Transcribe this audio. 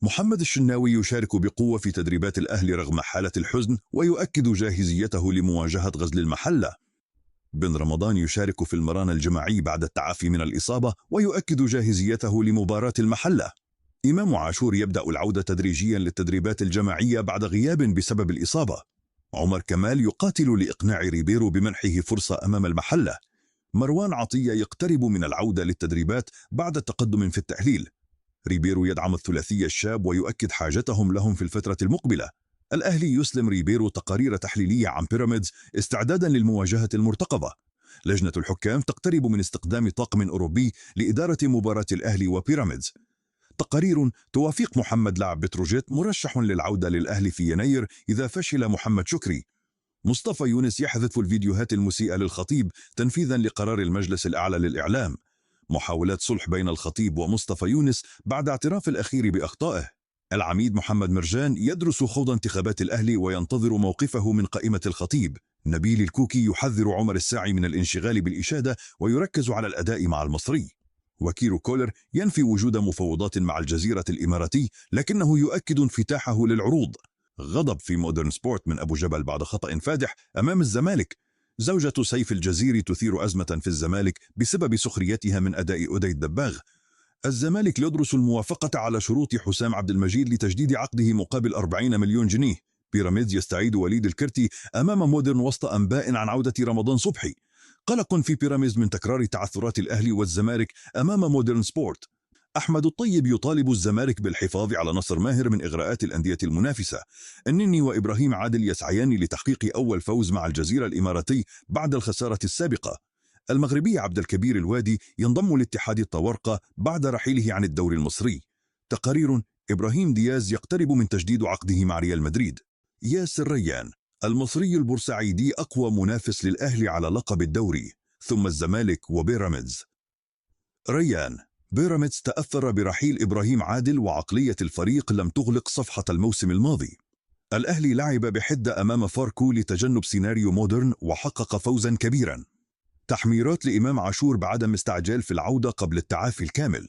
محمد الشناوي يشارك بقوة في تدريبات الأهلي رغم حالة الحزن ويؤكد جاهزيته لمواجهة غزل المحلة. بن رمضان يشارك في المران الجماعي بعد التعافي من الإصابة ويؤكد جاهزيته لمباراة المحلة. إمام عاشور يبدأ العودة تدريجيا للتدريبات الجماعية بعد غياب بسبب الإصابة. عمر كمال يقاتل لإقناع ريبيرو بمنحه فرصة أمام المحلة. مروان عطية يقترب من العودة للتدريبات بعد تقدم في التأهيل. ريبيرو يدعم الثلاثي الشاب ويؤكد حاجتهم لهم في الفترة المقبلة. الأهلي يسلم ريبيرو تقارير تحليلية عن بيراميدز استعدادا للمواجهة المرتقبة. لجنة الحكام تقترب من استخدام طاقم أوروبي لإدارة مباراة الأهلي وبيراميدز. تقارير توافق محمد لاعب بتروجيت مرشح للعودة للأهلي في يناير إذا فشل محمد شكري. مصطفى يونس يحذف الفيديوهات المسيئة للخطيب تنفيذا لقرار المجلس الأعلى للإعلام. محاولات صلح بين الخطيب ومصطفى يونس بعد اعتراف الأخير بأخطائه. العميد محمد مرجان يدرس خوض انتخابات الأهلي وينتظر موقفه من قائمة الخطيب. نبيل الكوكي يحذر عمر الساعي من الانشغال بالإشادة ويركز على الأداء مع المصري. وكيرو كولر ينفي وجود مفاوضات مع الجزيرة الإماراتي لكنه يؤكد انفتاحه للعروض. غضب في مودرن سبورت من أبو جبل بعد خطأ فادح أمام الزمالك. زوجة سيف الجزيري تثير أزمة في الزمالك بسبب سخريتها من أداء أودي الدباغ. الزمالك يدرس الموافقة على شروط حسام عبد المجيد لتجديد عقده مقابل 40 مليون جنيه. بيراميدز يستعيد وليد الكرتي أمام مودرن وسط أنباء عن عودة رمضان صبحي. قلق في بيراميدز من تكرار تعثرات الأهلي والزمالك أمام مودرن سبورت. أحمد الطيب يطالب الزمالك بالحفاظ على نصر ماهر من إغراءات الأندية المنافسة. النني وإبراهيم عادل يسعيان لتحقيق أول فوز مع الجزيرة الإماراتي بعد الخسارة السابقة. المغربي عبد الكبير الوادي ينضم لاتحاد الطوارقة بعد رحيله عن الدوري المصري. تقارير إبراهيم دياز يقترب من تجديد عقده مع ريال مدريد. ياسر ريان المصري البورسعيدي أقوى منافس للأهلي على لقب الدوري ثم الزمالك وبيراميدز. ريان: بيراميدز تأثر برحيل إبراهيم عادل وعقلية الفريق لم تغلق صفحة الموسم الماضي. الأهلي لعب بحدة أمام فاركو لتجنب سيناريو مودرن وحقق فوزا كبيرا. تحميرات لإمام عاشور بعدم استعجال في العودة قبل التعافي الكامل.